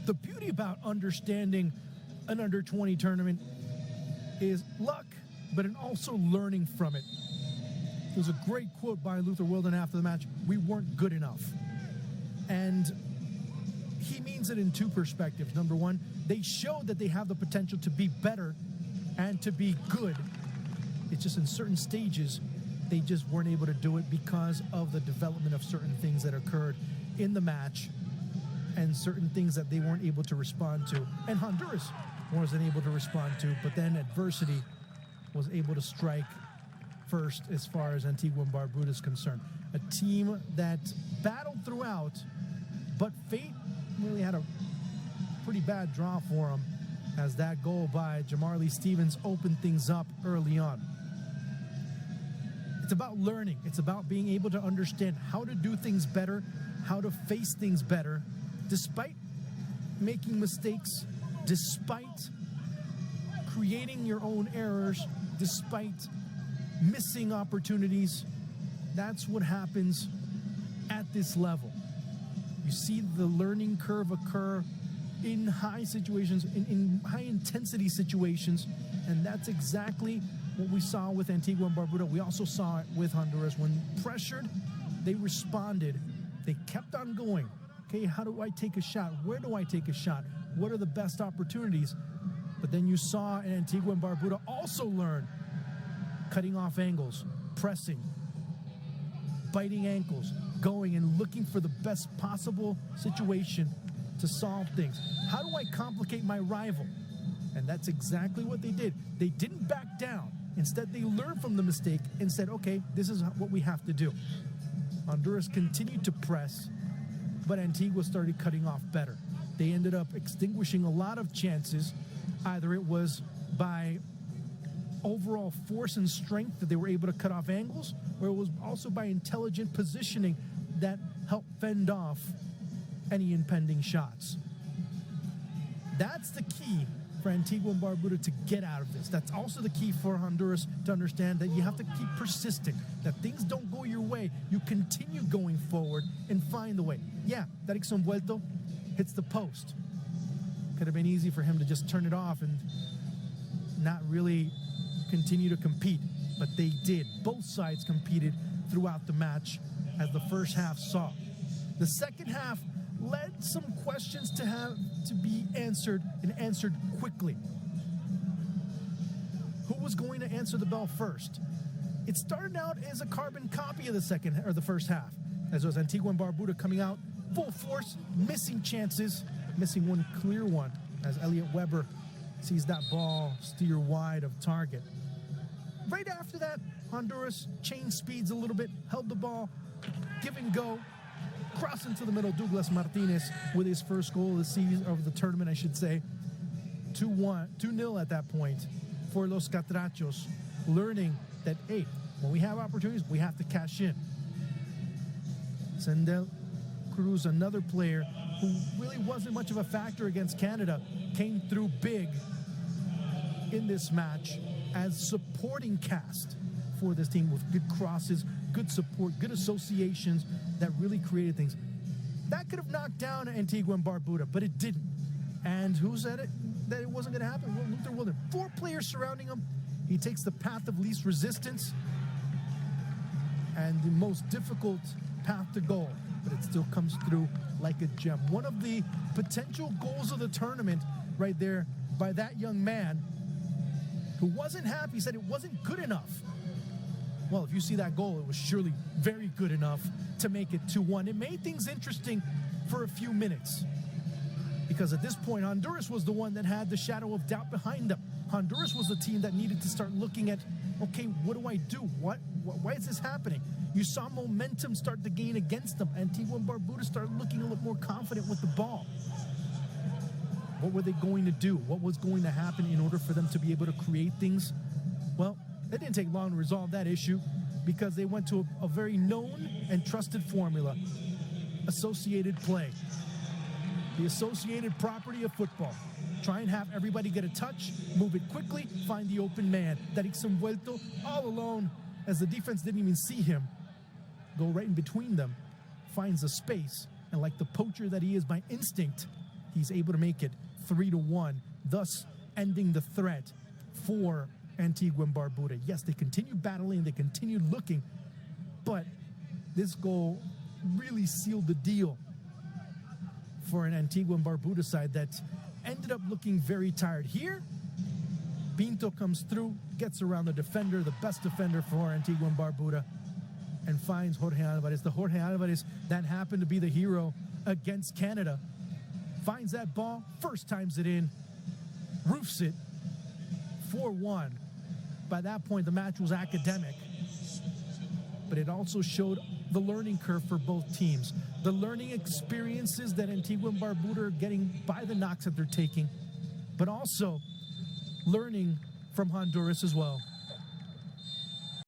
The beauty about understanding an under-20 tournament is luck, but also learning from it. There's a great quote by Luther Wilden after the match: "We weren't good enough." And he means it in two perspectives. Number one, they showed that they have the potential to be better and to be good. It's just in certain stages, they just weren't able to do it because of the development of certain things that occurred in the match and certain things that they weren't able to respond to. And Honduras wasn't able to respond to, but then adversity was able to strike first as far as Antigua and Barbuda is concerned. A team that battled throughout, but fate really had a pretty bad draw for them as that goal by Jamarlee Stevens opened things up early on. It's about learning. It's about being able to understand how to do things better, how to face things better, despite making mistakes, despite creating your own errors, despite missing opportunities. That's what happens at this level. You see the learning curve occur in high situations, in high intensity situations, and that's exactly what we saw with Antigua and Barbuda. We also saw it with Honduras. When pressured, they responded. They kept on going. Okay, how do I take a shot? Where do I take a shot? What are the best opportunities? But then you saw in Antigua and Barbuda also learn cutting off angles, pressing, biting ankles, going and looking for the best possible situation to solve things. How do I complicate my rival? And that's exactly what they did. They didn't back down. Instead, they learned from the mistake and said, okay, this is what we have to do. Honduras continued to press, but Antigua started cutting off better. They ended up extinguishing a lot of chances. Either it was by overall force and strength that they were able to cut off angles, or it was also by intelligent positioning that helped fend off any impending shots. That's the key for Antigua and Barbuda to get out of this. That's also the key for Honduras to understand that you have to keep persisting, that things don't go your way. You continue going forward and find the way. Yeah, that Vuelto hits the post. Could have been easy for him to just turn it off and not really continue to compete, but they did. Both sides competed throughout the match, as the first half saw. The second half led some questions to have to be answered, and answered quickly. Who was going to answer the bell first? It started out as a carbon copy of the first half, as it was Antigua and Barbuda coming out full force, missing chances, missing one clear one, as Elliot Weber sees that ball steer wide of target. Right after that, Honduras changed speeds a little bit, held the ball, give and go, cross into the middle. Douglas Martinez with his first goal of the season, of the tournament, I should say. 2-0 at that point for Los Catrachos, learning that, hey, when we have opportunities, we have to cash in. Sendel Cruz, another player who really wasn't much of a factor against Canada, came through big in this match as supporting cast for this team, with good crosses, good support, good associations that really created things. That could have knocked down Antigua and Barbuda, but it didn't. And who said it that it wasn't going to happen? Well, Luther Wilden. 4 players surrounding him. He takes the path of least resistance and the most difficult path to goal, but it still comes through like a gem. One of the potential goals of the tournament right there by that young man who wasn't happy. He said it wasn't good enough. Well, if you see that goal, it was surely very good enough to make it 2-1. It made things interesting for a few minutes, because at this point, Honduras was the one that had the shadow of doubt behind them. Honduras was the team that needed to start looking at, okay, what do I do? Why is this happening? You saw momentum start to gain against them. Antigua and Barbuda started looking a little more confident with the ball. What were they going to do? What was going to happen in order for them to be able to create things? Well, it didn't take long to resolve that issue, because they went to a very known and trusted formula: associated play. The associated property of football. Try and have everybody get a touch, move it quickly, find the open man. That Vuelto, all alone, as the defense didn't even see him, go right in between them, finds a space, and like the poacher that he is by instinct, he's able to make it 3-1, thus ending the threat for Antigua and Barbuda. Yes, they continue battling, they continue looking, but this goal really sealed the deal for an Antigua and Barbuda side that ended up looking very tired. Here, Pinto comes through, gets around the defender, the best defender for Antigua and Barbuda, and finds Jorge Alvarez. The Jorge Alvarez that happened to be the hero against Canada. Finds that ball, first times it in, roofs it, 4-1. By that point, the match was academic, but it also showed the learning curve for both teams. The learning experiences that Antigua and Barbuda are getting by the knocks that they're taking, but also learning from Honduras as well.